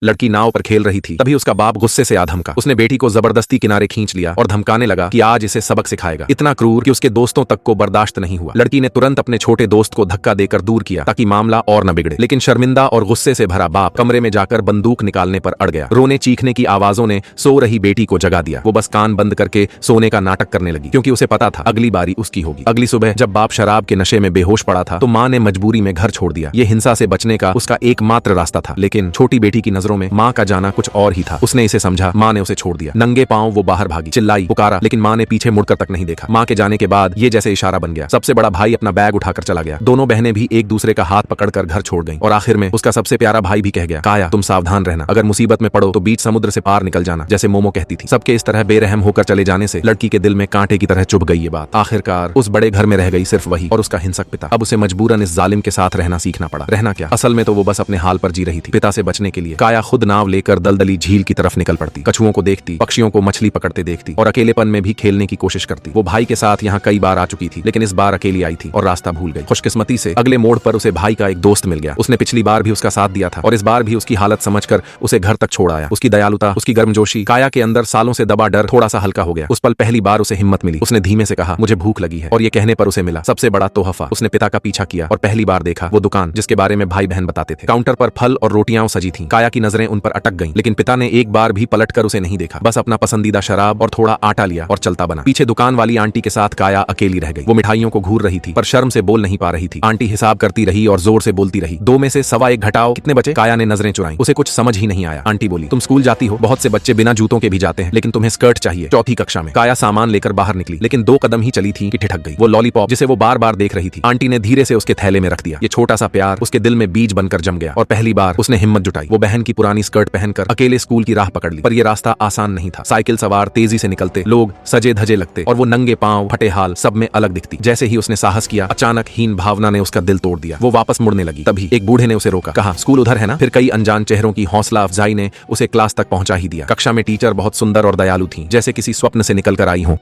लड़की नाव पर खेल रही थी, तभी उसका बाप गुस्से से आ धमका। उसने बेटी को जबरदस्ती किनारे खींच लिया और धमकाने लगा कि आज इसे सबक सिखाएगा। इतना क्रूर कि उसके दोस्तों तक को बर्दाश्त नहीं हुआ। लड़की ने तुरंत अपने छोटे दोस्त को धक्का देकर दूर किया ताकि मामला और न बिगड़े। लेकिन शर्मिंदा और गुस्से से भरा बाप कमरे में जाकर बंदूक निकालने पर अड़ गया। रोने चीखने की आवाजों ने सो रही बेटी को जगा दिया। वो बस कान बंद करके सोने का नाटक करने लगी, क्योंकि उसे पता था अगली बारी उसकी होगी। अगली सुबह जब बाप शराब के नशे में बेहोश पड़ा था तो माँ ने मजबूरी में घर छोड़ दिया। ये हिंसा से बचने का उसका एकमात्र रास्ता था। लेकिन छोटी बेटी की नजरों में माँ का जाना कुछ और ही था। उसने इसे समझा, माँ ने उसे छोड़ दिया। नंगे पांव वो बाहर भागी, चिल्लाई, पुकारा, लेकिन माँ ने पीछे मुड़कर तक नहीं देखा। माँ के जाने के बाद ये जैसे इशारा बन गया। सबसे बड़ा भाई अपना बैग उठाकर चला गया। दोनों बहनें भी एक दूसरे का हाथ पकड़कर घर छोड़ गईं। और आखिर में उसका सबसे प्यारा भाई भी कह गया, काया तुम सावधान रहना, अगर मुसीबत में पड़ो तो बीच समुद्र से पार निकल जाना, जैसे मोमो कहती थी। सबके इस तरह बेरहम होकर चले जाने से लड़की के दिल में कांटे की तरह चुभ गई ये बात। आखिरकार उस बड़े घर में रह गई सिर्फ वही और उसका हिंसक पिता। अब उसे मजबूरन इस जालिम के साथ रहना सीखना पड़ा। रहना क्या, असल में तो वो बस अपने हाल पर जी रही थी। पिता से बचने के लिए काया खुद नाव लेकर दलदली झील की तरफ निकल पड़ती। कछुओं को देखती, पक्षियों को मछली पकड़ते देखती और अकेलेपन में भी खेलने की कोशिश करती। वो भाई के साथ यहाँ कई बार आ चुकी थी, लेकिन इस बार अकेली आई थी और रास्ता भूल गई। खुशकिस्मती से अगले मोड़ पर उसे भाई का एक दोस्त मिल गया। उसने पिछली बार भी उसका साथ दिया था और इस बार भी उसकी हालत समझकर उसे घर तक छोड़ आया। उसकी दयालुता, उसकी गर्मजोशी, काया के अंदर सालों से दबा डर थोड़ा सा हल्का हो गया। उस पल पहली बार उसे हिम्मत मिली। उसने धीमे से कहा, मुझे भूख लगी है, और ये कहने पर उसे मिला सबसे बड़ा तोहफा। उसने पिता का पीछा किया और पहली बार देखा वो दुकान जिसके बारे में भाई बहन बताते थे। काउंटर पर फल और रोटियां सजी थीं। काया की नजरें उन पर अटक गईं, लेकिन पिता ने एक बार भी पलटकर उसे नहीं देखा। बस अपना पसंदीदा शराब और थोड़ा आटा लिया और चलता बना। पीछे दुकान वाली आंटी के साथ काया अकेली रह गई। वो मिठाइयों को घूर रही थी पर शर्म से बोल नहीं पा रही थी। आंटी हिसाब करती रही और जोर से बोलती रही, 2 में से 1.25 घटाओ, कितने बचे? काया ने नजरें चुराई। उसे कुछ समझ ही नहीं आया। आंटी बोली, तुम स्कूल जाती हो, बहुत से बच्चे बिना जूतों के भी जाते हैं, लेकिन तुम्हें स्कर्ट चाहिए, चौथी कक्षा में। काया सामान लेकर बाहर निकली, लेकिन 2 कदम ही चली थी कि ठिठक गई। वो लॉलीपॉप जिसे वो बार बार देख रही थी, आंटी ने धीरे से उसके थैले में रख दिया। ये छोटा सा प्यार उसके दिल में बीज बनकर जम गया और पहली बार उसने हिम्मत जुटाई। वो बहन की पुरानी स्कर्ट पहनकर अकेले स्कूल की राह पकड़ ली। पर यह रास्ता आसान नहीं था। साइकिल सवार तेजी से निकलते, लोग सजे धजे लगते और वो नंगे पांव, फटे हाल, सब में अलग दिखती। जैसे ही उसने साहस किया, अचानक हीन भावना ने उसका दिल तोड़ दिया। वो वापस मुड़ने लगी, तभी एक बूढ़े ने उसे रोका। कहा, स्कूल उधर है ना? फिर कई अनजान चेहरों की हौसला अफजाई ने उसे क्लास तक पहुंचा ही दिया। कक्षा में टीचर बहुत सुंदर और दयालु थी, जैसे किसी स्वप्न से निकल कर आई हो।